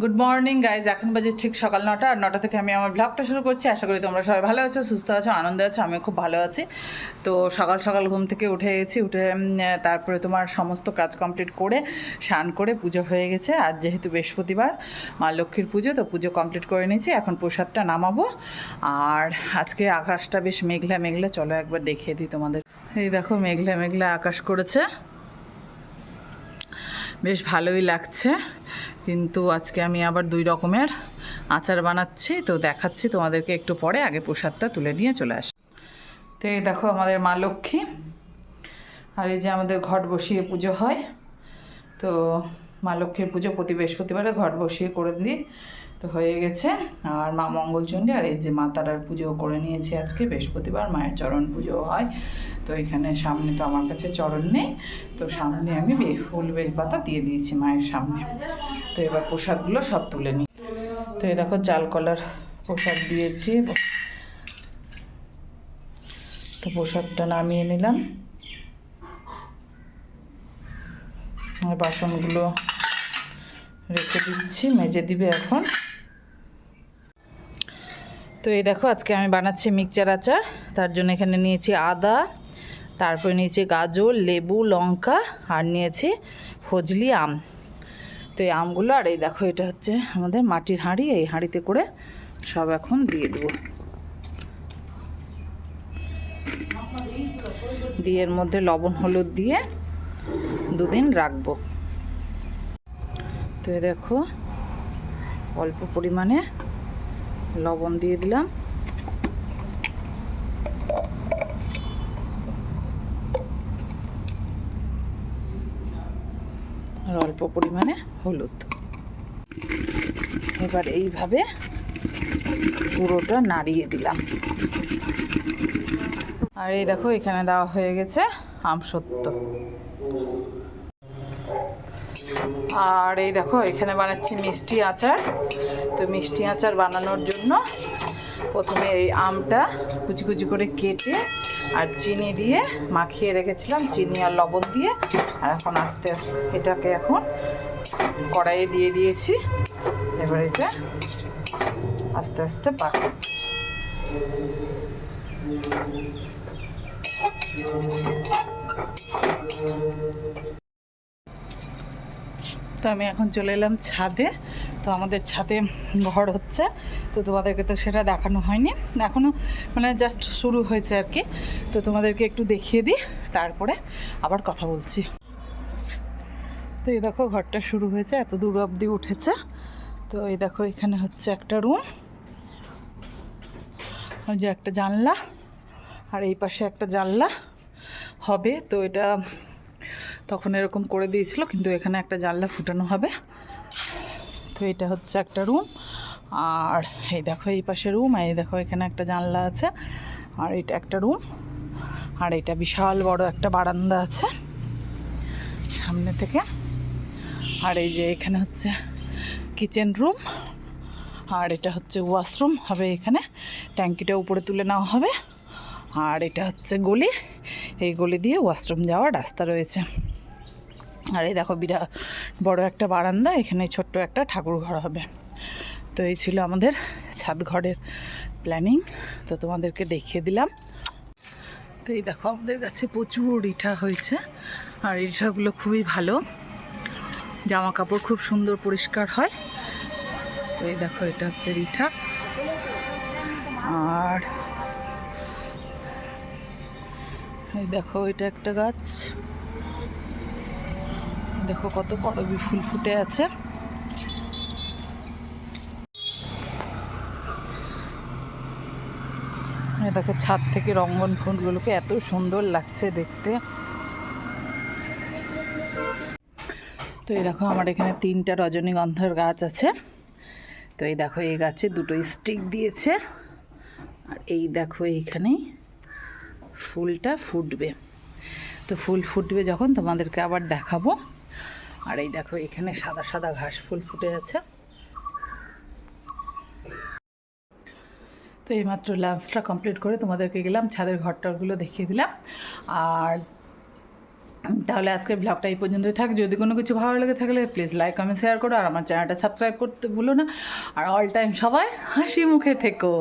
Good morning guys, এখন বাজে ঠিক সকাল 9টা, আর 9টা থেকে আমি আমার ব্লগটা শুরু করছি। আশা করি তোমরা সবাই ভালো আছো, সুস্থ আছো, আনন্দে আছো। আমিও খুব ভালো আছি। তো সকাল সকাল ঘুম থেকে উঠে গেছি, তারপরে তোমার সমস্ত কাজ কমপ্লিট করে স্নান করে পুজো হয়ে গেছে। আর যেহেতু বৃহস্পতিবার, মা লক্ষ্মীর পুজো, তো পুজো কমপ্লিট করে নিয়েছি। এখন প্রসাদটা নামাবো। আর আজকে আকাশটা বেশ মেঘলা মেঘলা, চলো একবার দেখিয়ে দিই তোমাদের। এই দেখো, মেঘলা মেঘলা আকাশ করেছে, বেশ ভালোই লাগছে। কিন্তু আজকে আমি আবার 2 রকমের আচার বানাচ্ছি, তো দেখাচ্ছি তোমাদেরকে একটু পরে। আগে প্রসাদটা তুলে নিয়ে চলে আসি। তো এই দেখো আমাদের মা লক্ষ্মী, আর এই যে আমাদের ঘট বসিয়ে পুজো হয়। তো মা লক্ষ্মীর পুজো প্রতি বৃহস্পতিবারে ঘট বসিয়ে করে দিই, তো হয়ে গেছে। আর মা মঙ্গলচণ্ডী আর এই যে মা তারার পুজোও করে নিয়েছি। আজকে বৃহস্পতিবার মায়ের চরণ পুজোও হয়। তো এখানে সামনে তো আমার কাছে চরণ নেই, তো সামনে আমি ফুল বেলপাতা দিয়ে দিয়েছি মায়ের সামনে। তো এবার প্রসাদগুলো সব তুলে নিই। তো এই দেখো চাল কলার প্রসাদ দিয়েছি, তো প্রসাদটা নামিয়ে নিলাম। আর বাসনগুলো রেখে দিচ্ছি, মেজে দিবে এখন। তো এই দেখো আজকে আমি বানাচ্ছি মিক্সচার আচার। তার জন্য এখানে নিয়েছি আদা, তারপরে নিয়েছি গাজর, লেবু, লঙ্কা, আর নিয়েছি ফজলি আম। তো এই আমগুলো, আর এই দেখো এটা হচ্ছে আমাদের মাটির হাঁড়ি, এই হাঁড়িতে করে সব এখন দিয়ে দেবো। দিয়ে এর মধ্যে লবণ হলুদ দিয়ে 2 দিন রাখবো। তো এই দেখো অল্প পরিমাণে লবণ দিয়ে দিলাম, আর অল্প পরিমাণে হলুদ। এবার এইভাবে পুরোটা নাড়িয়ে দিলাম। আর এই দেখো এখানে দেওয়া হয়ে গেছে আমসত্ত্ব। আর এই দেখো এখানে বানাচ্ছি মিষ্টি আচার। তো মিষ্টি আচার বানানোর জন্য প্রথমে এই আমটা কুচি কুচি করে কেটে আর চিনি দিয়ে মাখিয়ে রেখেছিলাম, চিনি আর লবণ দিয়ে। আর এখন আস্তে আস্তে এটাকে এখন কড়াইয়ে দিয়ে দিয়েছি। এবার এটা আস্তে আস্তে পাকে। তো আমি এখন চলে এলাম ছাদে। তো আমাদের ছাদে ঘর হচ্ছে, তো তোমাদেরকে তো সেটা দেখানো হয়নি এখনও, মানে জাস্ট শুরু হয়েছে আর কি। তো তোমাদেরকে একটু দেখিয়ে দিই, তারপরে আবার কথা বলছি। তো এই দেখো ঘরটা শুরু হয়েছে, এত দূর অবধি উঠেছে। তো এই দেখো এখানে হচ্ছে একটা রুম, ওই যে একটা জানলা, আর এই পাশে একটা জানলা হবে। তো এটা তখন এরকম করে দিয়েছিল, কিন্তু এখানে একটা জানলা ফুটানো হবে। তো এটা হচ্ছে একটা রুম, আর এই দেখো এই পাশে রুম, আর এই দেখো এখানে একটা জানলা আছে, আর এটা একটা রুম। আর এটা বিশাল বড় একটা বারান্দা আছে সামনে থেকে। আর এই যে এখানে হচ্ছে কিচেন রুম, আর এটা হচ্ছে ওয়াশরুম হবে। এখানে ট্যাঙ্কিটা উপরে তুলে নেওয়া হবে। আর এটা হচ্ছে গলি, এই গলি দিয়ে ওয়াশরুম যাওয়ার রাস্তা রয়েছে। আর এই দেখো বিরাট বড় একটা বারান্দা, এখানে ছোট্ট একটা ঠাকুর ঘর হবে। তো এই ছিল আমাদের ছাদ ঘরের প্ল্যানিং, তো তোমাদেরকে দেখিয়ে দিলাম। তো এই দেখো আমাদের কাছে প্রচুর ইটা হয়েছে, আর ইটাগুলো খুবই ভালো, জামা কাপড় খুব সুন্দর পরিষ্কার হয়। তো এই দেখো এটা হচ্ছে রিঠা। আর এই দেখো এটা একটা গাছ, দেখো কত করবী ফুল ফুটে আছে। এই দেখো ছাদ থেকে রঙ্গন ফুলগুলোকে এত সুন্দর লাগছে দেখতে। তো এই দেখো আমার এখানে 3টা রজনীগন্ধার গাছ আছে। তো এই দেখো এই গাছে 2টো স্টিক দিয়েছে, আর এই দেখো এইখানেই ফুলটা ফুটবে। তো ফুল ফুটবে যখন তোমাদেরকে আবার দেখাবো। আর এই দেখো এখানে সাদা সাদা ঘাস ফুল ফুটে আছে। তো এইমাত্র লাঞ্চটা কমপ্লিট করে তোমাদেরকে গেলাম ছাদের ঘরটারগুলো দেখিয়ে দিলাম। আর তাহলে আজকের ব্লগটা এই পর্যন্তই থাক। যদি কোনো কিছু ভালো লেগে থাকলে প্লিজ লাইক কমেন্ট শেয়ার করো, আর আমার চ্যানেলটা সাবস্ক্রাইব করতে ভুলো না। আর অল টাইম সবাই হাসি মুখে থেকো।